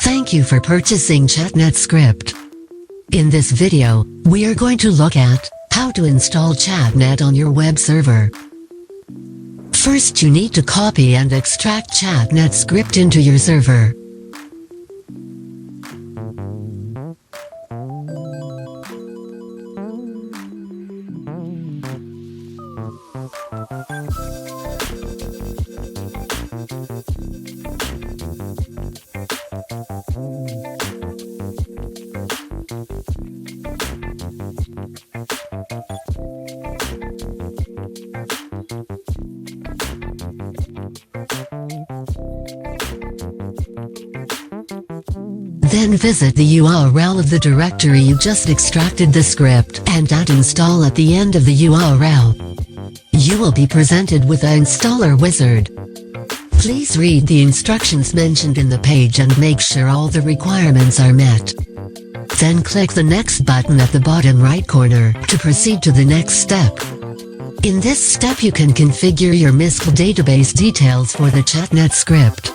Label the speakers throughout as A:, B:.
A: Thank you for purchasing ChatNet script. In this video, we are going to look at how to install ChatNet on your web server. First, you need to copy and extract ChatNet script into your server. Then visit the URL of the directory you just extracted the script and add install at the end of the URL. You will be presented with an installer wizard. Please read the instructions mentioned in the page and make sure all the requirements are met. Then click the next button at the bottom right corner to proceed to the next step. In this step you can configure your MySQL database details for the ChatNet script.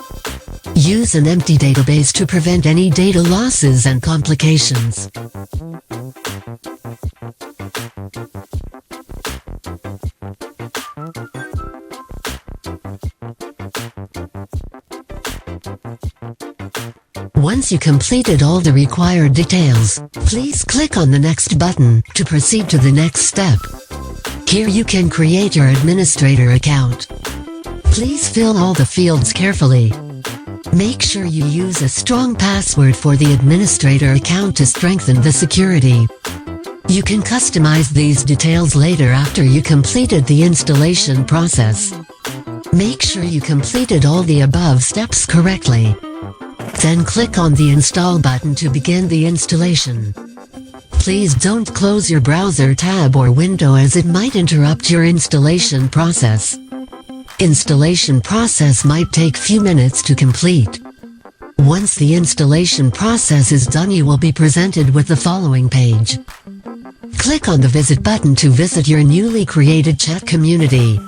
A: Use an empty database to prevent any data losses and complications. Once you completed all the required details, please click on the next button to proceed to the next step. Here you can create your administrator account. Please fill all the fields carefully. Make sure you use a strong password for the administrator account to strengthen the security. You can customize these details later after you completed the installation process. Make sure you completed all the above steps correctly. Then click on the Install button to begin the installation. Please don't close your browser tab or window as it might interrupt your installation process. Installation process might take few minutes to complete. Once the installation process is done, you will be presented with the following page. Click on the Visit button to visit your newly created chat community.